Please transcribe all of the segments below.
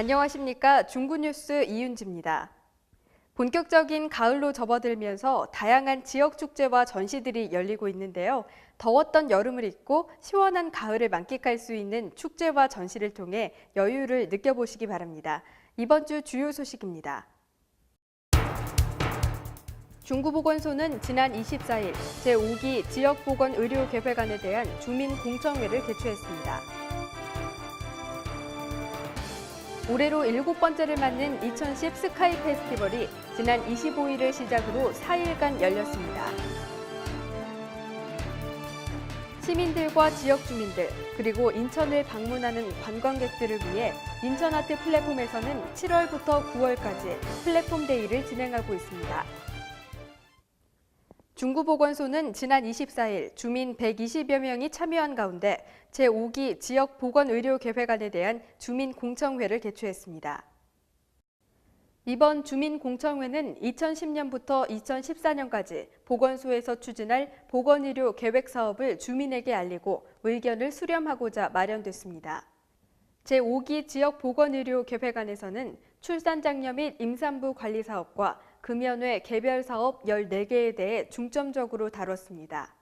안녕하십니까. 중구뉴스 이윤지입니다. 본격적인 가을로 접어들면서 다양한 지역 축제와 전시들이 열리고 있는데요. 더웠던 여름을 잊고 시원한 가을을 만끽할 수 있는 축제와 전시를 통해 여유를 느껴보시기 바랍니다. 이번 주 주요 소식입니다. 중구보건소는 지난 24일 제5기 지역보건의료계획안에 대한 주민공청회를 개최했습니다. 올해로 7번째를 맞는 2010 스카이 페스티벌이 지난 25일을 시작으로 4일간 열렸습니다. 시민들과 지역 주민들, 그리고 인천을 방문하는 관광객들을 위해 인천아트 플랫폼에서는 7월부터 9월까지 플랫폼 데이를 진행하고 있습니다. 중구보건소는 지난 24일 주민 120여 명이 참여한 가운데 제5기 지역보건의료계획안에 대한 주민공청회를 개최했습니다. 이번 주민공청회는 2010년부터 2014년까지 보건소에서 추진할 보건의료 계획 사업을 주민에게 알리고 의견을 수렴하고자 마련됐습니다. 제5기 지역보건의료계획안에서는 출산장려 및 임산부 관리 사업과 금연회 개별 사업 14개에 대해 중점적으로 다뤘습니다.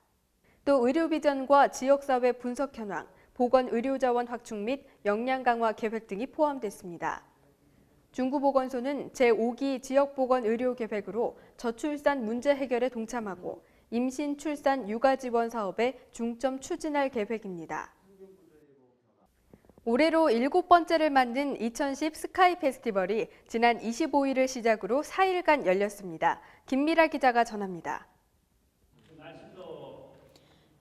또 의료 비전과 지역사회 분석 현황, 보건의료자원 확충 및 역량 강화 계획 등이 포함됐습니다. 중구보건소는 제5기 지역보건의료계획으로 저출산 문제 해결에 동참하고 임신, 출산, 육아 지원 사업에 중점 추진할 계획입니다. 올해로 7번째를 맞는 2010 스카이 페스티벌이 지난 25일을 시작으로 4일간 열렸습니다. 김미라 기자가 전합니다.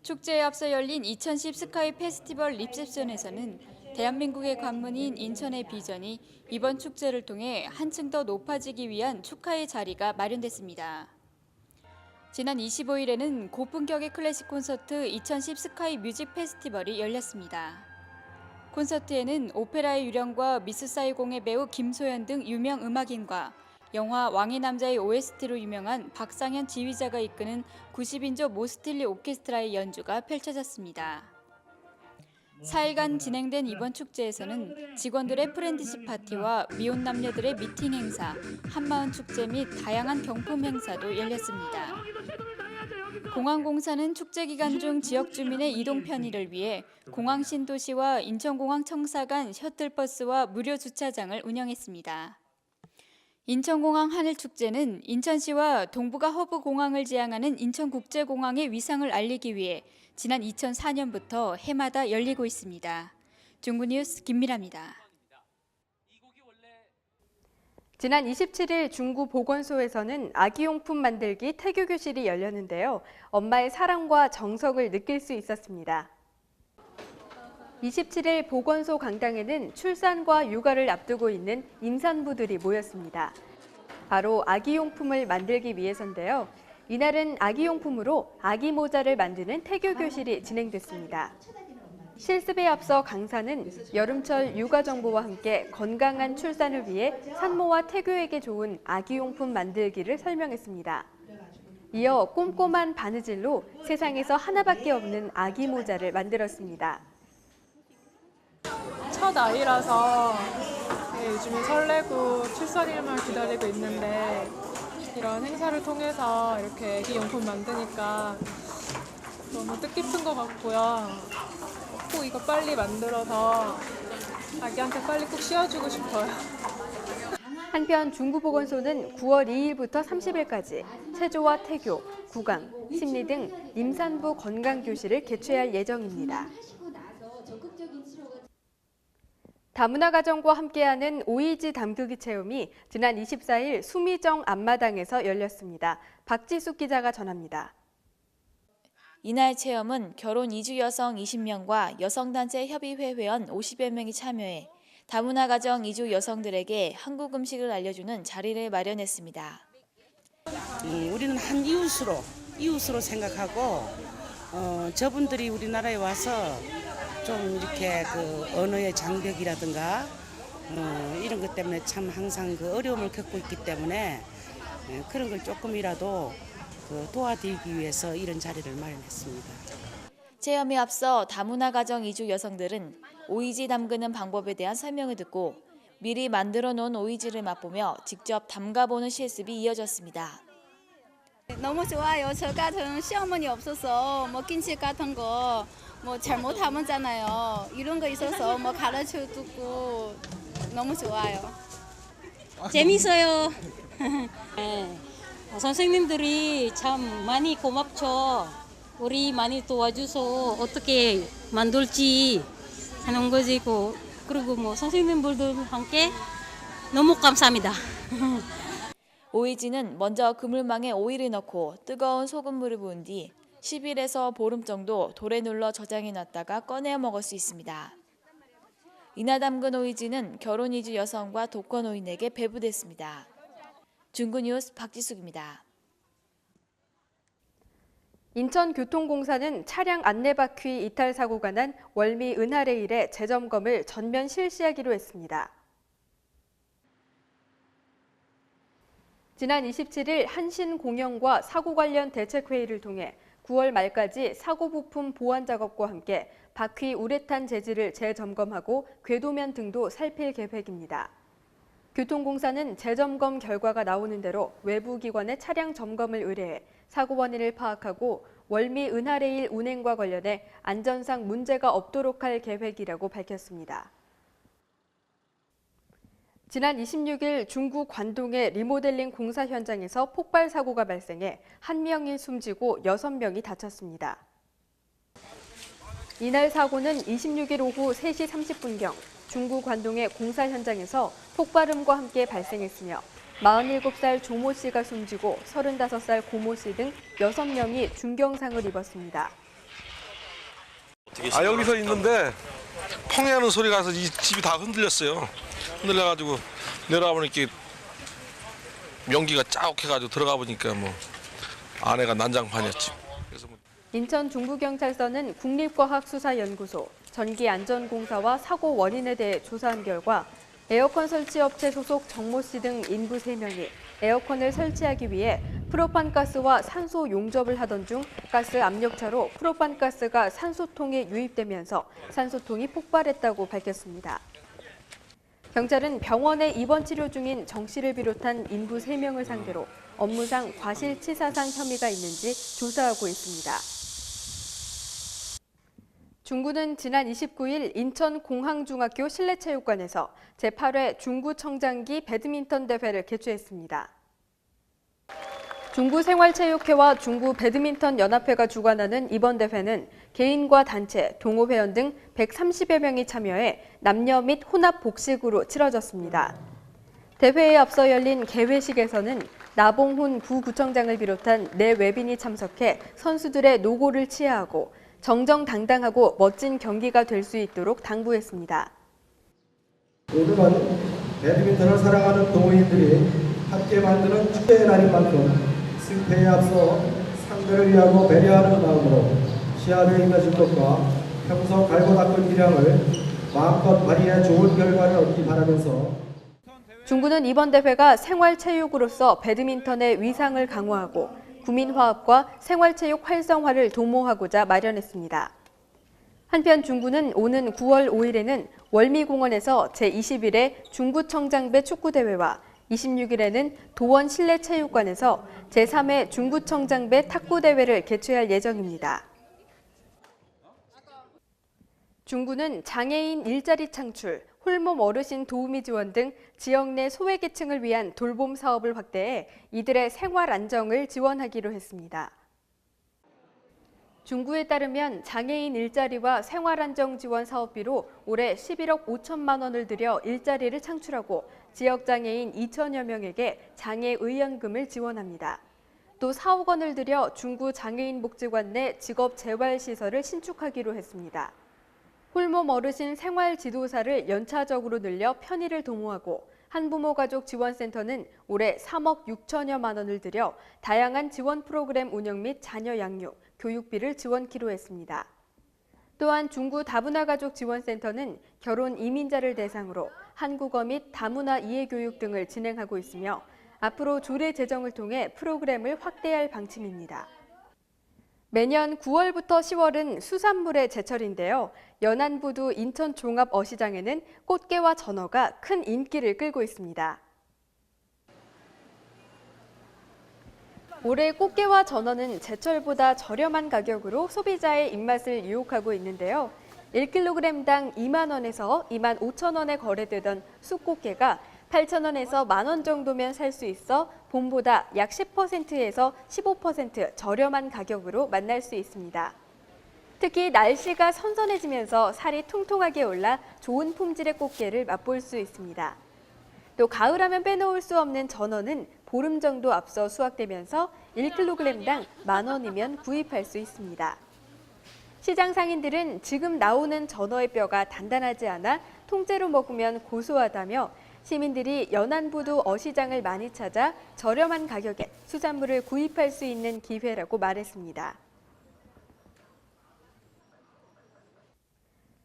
축제에 앞서 열린 2010 스카이 페스티벌 리셉션에서는 대한민국의 관문인 인천의 비전이 이번 축제를 통해 한층 더 높아지기 위한 축하의 자리가 마련됐습니다. 지난 25일에는 고품격의 클래식 콘서트 2010 스카이 뮤직 페스티벌이 열렸습니다. 콘서트에는 오페라의 유령과 미스 사이공의 배우 김소연 등 유명 음악인과 영화 왕의 남자의 OST로 유명한 박상현 지휘자가 이끄는 90인조 모스틸리 오케스트라의 연주가 펼쳐졌습니다. 4일간 진행된 이번 축제에서는 직원들의 프렌드십 파티와 미혼 남녀들의 미팅 행사, 한마을 축제 및 다양한 경품 행사도 열렸습니다. 공항공사는 축제 기간 중 지역 주민의 이동 편의를 위해 공항 신도시와 인천공항 청사 간 셔틀버스와 무료 주차장을 운영했습니다. 인천공항 하늘축제는 인천시와 동북아 허브 공항을 지향하는 인천국제공항의 위상을 알리기 위해 지난 2004년부터 해마다 열리고 있습니다. 중구뉴스 김미라입니다. 지난 27일 중구보건소에서는 아기용품 만들기 태교 교실이 열렸는데요. 엄마의 사랑과 정성을 느낄 수 있었습니다. 27일 보건소 강당에는 출산과 육아를 앞두고 있는 임산부들이 모였습니다. 바로 아기용품을 만들기 위해서인데요. 이날은 아기용품으로 아기 모자를 만드는 태교 교실이 진행됐습니다. 실습에 앞서 강사는 여름철 육아 정보와 함께 건강한 출산을 위해 산모와 태교에게 좋은 아기용품 만들기를 설명했습니다. 이어 꼼꼼한 바느질로 세상에서 하나밖에 없는 아기 모자를 만들었습니다. 첫 아이라서 요즘에 설레고 출산일만 기다리고 있는데 이런 행사를 통해서 이렇게 아기 용품 만드니까 너무 뜻깊은 것 같고요. 꼭 이거 빨리 만들어서 아기한테 빨리 꼭 씌워주고 싶어요. 한편 중구보건소는 9월 2일부터 30일까지 체조와 태교, 구강, 심리 등 임산부 건강교실을 개최할 예정입니다. 다문화 가정과 함께하는 오이지 담그기 체험이 지난 24일 수미정 앞마당에서 열렸습니다. 박지숙 기자가 전합니다. 이날 체험은 결혼 이주 여성 20명과 여성단체 협의회 회원 50여 명이 참여해 다문화 가정 이주 여성들에게 한국 음식을 알려주는 자리를 마련했습니다. 우리는 한 이웃으로 생각하고 저분들이 우리나라에 와서 좀 이렇게 그 언어의 장벽이라든가 이런 것 때문에 참 항상 그 어려움을 겪고 있기 때문에 그런 걸 조금이라도 도와드리기 위해서 이런 자리를 마련했습니다. 체험에 앞서 다문화 가정 이주 여성들은 오이지 담그는 방법에 대한 설명을 듣고 미리 만들어 놓은 오이지를 맛보며 직접 담가보는 실습이 이어졌습니다. 너무 좋아요. 저 같은 시어머니 없어서 뭐 김치 같은 거 뭐 잘 못하잖아요. 이런 거 있어서 뭐 가르쳐 주고 너무 좋아요. 재밌어요. 네. 선생님들이 참 많이 고맙죠. 우리 많이 도와줘서 어떻게 만들지 하는 거지고 그리고 뭐 선생님들도 함께 너무 감사합니다. 오이지는 먼저 그물망에 오이를 넣고 뜨거운 소금물을 부은 뒤 10일에서 보름 정도 돌에 눌러 저장해 놨다가 꺼내 먹을 수 있습니다. 이날 담근 오이지는 결혼 이주 여성과 독거 노인에게 배부됐습니다. 중구뉴스 박지숙입니다. 인천교통공사는 차량 안내바퀴 이탈 사고가 난 월미 은하레일의 재점검을 전면 실시하기로 했습니다. 지난 27일 한신공영과 사고 관련 대책회의를 통해 9월 말까지 사고 부품 보완 작업과 함께 바퀴 우레탄 재질을 재점검하고 궤도면 등도 살필 계획입니다. 교통공사는 재점검 결과가 나오는 대로 외부 기관에 차량 점검을 의뢰해 사고 원인을 파악하고 월미 은하레일 운행과 관련해 안전상 문제가 없도록 할 계획이라고 밝혔습니다. 지난 26일 중구 관동의 리모델링 공사 현장에서 폭발 사고가 발생해 1명이 숨지고 6명이 다쳤습니다. 이날 사고는 26일 오후 3시 30분경 중구 관동의 공사 현장에서 폭발음과 함께 발생했으며 47살 조모 씨가 숨지고 35살 고모 씨 등 6명이 중경상을 입었습니다. 여기서 있는데 펑이하는 소리가 나서 이 집이 다 흔들렸어요. 흔들려가지고 내려와 보니까 연기가 짜욱해가지고 들어가 보니까 뭐 아내가 난장판이었지. 그래서 인천 중부경찰서는 국립과학수사연구소, 전기안전공사와 사고 원인에 대해 조사한 결과 에어컨 설치업체 소속 정모 씨 등 인부 3명이 에어컨을 설치하기 위해 프로판가스와 산소 용접을 하던 중 가스 압력차로 프로판가스가 산소통에 유입되면서 산소통이 폭발했다고 밝혔습니다. 경찰은 병원에 입원 치료 중인 정 씨를 비롯한 인부 3명을 상대로 업무상 과실치사상 혐의가 있는지 조사하고 있습니다. 중구는 지난 29일 인천공항중학교 실내체육관에서 제8회 중구청장기 배드민턴 대회를 개최했습니다. 중구생활체육회와 중구배드민턴연합회가 주관하는 이번 대회는 개인과 단체, 동호회원 등 130여 명이 참여해 남녀 및 혼합 복식으로 치러졌습니다. 대회에 앞서 열린 개회식에서는 나봉훈 부구청장을 비롯한 4외빈이 참석해 선수들의 노고를 치하하고 정정당당하고 멋진 경기가 될 수 있도록 당부했습니다. 오늘은 배드민턴을 사랑하는 동호인들이 함께 만드는 축제의 날인 만큼 승패에 앞서 상대를 위하고 배려하는 마음으로 시합에 임해줄 것과 평소 갈고 닦은 기량을 마음껏 발휘해 좋은 결과를 얻기 바라면서 중구는 이번 대회가 생활체육으로서 배드민턴의 위상을 강화하고 구민화합과 생활체육 활성화를 도모하고자 마련했습니다. 한편 중구는 오는 9월 5일에는 월미공원에서 제21회 중구청장배 축구대회와 26일에는 도원 실내체육관에서 제3회 중구청장배 탁구대회를 개최할 예정입니다. 중구는 장애인 일자리 창출, 홀몸 어르신 도우미 지원 등 지역 내 소외계층을 위한 돌봄 사업을 확대해 이들의 생활 안정을 지원하기로 했습니다. 중구에 따르면 장애인 일자리와 생활안정 지원 사업비로 올해 11억 5천만 원을 들여 일자리를 창출하고 지역 장애인 2천여 명에게 장애의연금을 지원합니다. 또 4억 원을 들여 중구 장애인복지관 내 직업재활시설을 신축하기로 했습니다. 홀몸 어르신 생활지도사를 연차적으로 늘려 편의를 도모하고 한부모 가족 지원센터는 올해 3억 6천여만 원을 들여 다양한 지원 프로그램 운영 및 자녀 양육, 교육비를 지원키로 했습니다. 또한 중구 다문화 가족 지원센터는 결혼 이민자를 대상으로 한국어 및 다문화 이해교육 등을 진행하고 있으며 앞으로 조례 제정을 통해 프로그램을 확대할 방침입니다. 매년 9월부터 10월은 수산물의 제철인데요. 연안부두 인천 종합어시장에는 꽃게와 전어가 큰 인기를 끌고 있습니다. 올해 꽃게와 전어는 제철보다 저렴한 가격으로 소비자의 입맛을 유혹하고 있는데요. 1kg당 2만 원에서 2만 5천 원에 거래되던 쑥꽃게가 8천 원에서 만 원 정도면 살 수 있어 봄보다 약 10%에서 15% 저렴한 가격으로 만날 수 있습니다. 특히 날씨가 선선해지면서 살이 통통하게 올라 좋은 품질의 꽃게를 맛볼 수 있습니다. 또 가을하면 빼놓을 수 없는 전어는 보름 정도 앞서 수확되면서 1kg당 만 원이면 구입할 수 있습니다. 시장 상인들은 지금 나오는 전어의 뼈가 단단하지 않아 통째로 먹으면 고소하다며 시민들이 연안부두 어시장을 많이 찾아 저렴한 가격에 수산물을 구입할 수 있는 기회라고 말했습니다.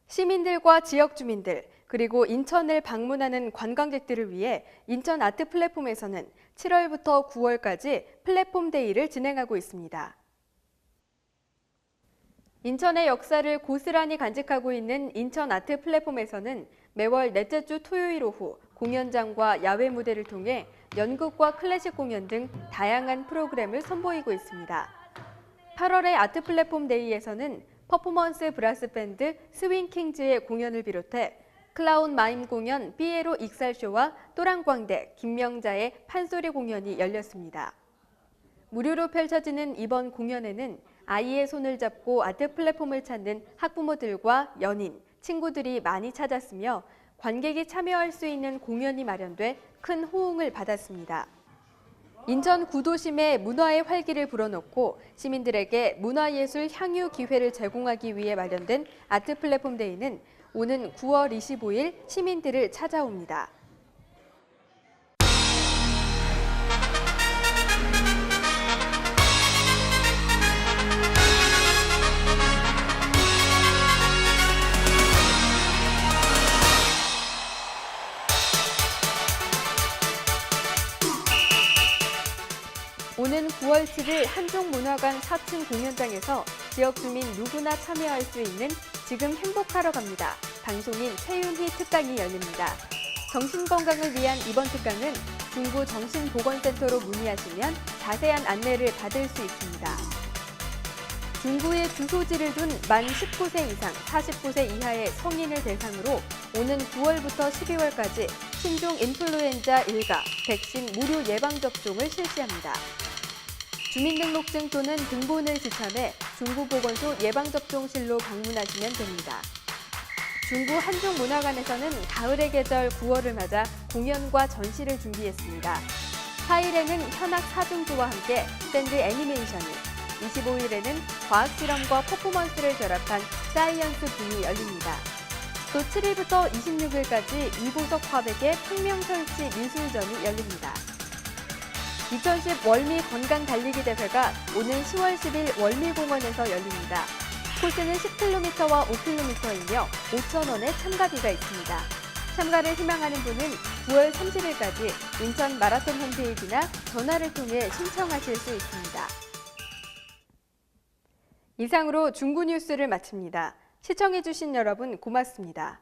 시민들과 지역 주민들, 그리고 인천을 방문하는 관광객들을 위해 인천 아트 플랫폼에서는 7월부터 9월까지 플랫폼 데이를 진행하고 있습니다. 인천의 역사를 고스란히 간직하고 있는 인천 아트 플랫폼에서는 매월 넷째 주 토요일 오후 공연장과 야외 무대를 통해 연극과 클래식 공연 등 다양한 프로그램을 선보이고 있습니다. 8월의 아트 플랫폼 데이에서는 퍼포먼스 브라스 밴드 스윙킹즈의 공연을 비롯해 클라운 마임 공연 삐에로 익살쇼와 또랑광대 김명자의 판소리 공연이 열렸습니다. 무료로 펼쳐지는 이번 공연에는 아이의 손을 잡고 아트 플랫폼을 찾는 학부모들과 연인, 친구들이 많이 찾았으며 관객이 참여할 수 있는 공연이 마련돼 큰 호응을 받았습니다. 인천 구도심에 문화의 활기를 불어넣고 시민들에게 문화예술 향유 기회를 제공하기 위해 마련된 아트 플랫폼 데이는 오는 9월 25일 시민들을 찾아옵니다. 오는 9월 7일 한종문화관 4층 공연장에서 지역 주민 누구나 참여할 수 있는 지금 행복하러 갑니다. 방송인 최윤희 특강이 열립니다. 정신건강을 위한 이번 특강은 중구 정신보건센터로 문의하시면 자세한 안내를 받을 수 있습니다. 중구에 주소지를 둔 만 19세 이상 49세 이하의 성인을 대상으로 오는 9월부터 12월까지 신종 인플루엔자 1가 백신 무료 예방접종을 실시합니다. 주민등록증 또는 등본을 지참해 중구보건소 예방접종실로 방문하시면 됩니다. 중구 한종문화관에서는 가을의 계절 9월을 맞아 공연과 전시를 준비했습니다. 4일에는 현악 사중주와 함께 밴드 애니메이션이, 25일에는 과학실험과 퍼포먼스를 결합한 사이언스 붐이 열립니다. 또 7일부터 26일까지 이보석 화백의 평명설치 미술전이 열립니다. 2010 월미 건강 달리기 대회가 오는 10월 10일 월미공원에서 열립니다. 코스는 10km와 5km이며 5,000원의 참가비가 있습니다. 참가를 희망하는 분은 9월 30일까지 인천 마라톤 홈페이지나 전화를 통해 신청하실 수 있습니다. 이상으로 중구 뉴스를 마칩니다. 시청해주신 여러분 고맙습니다.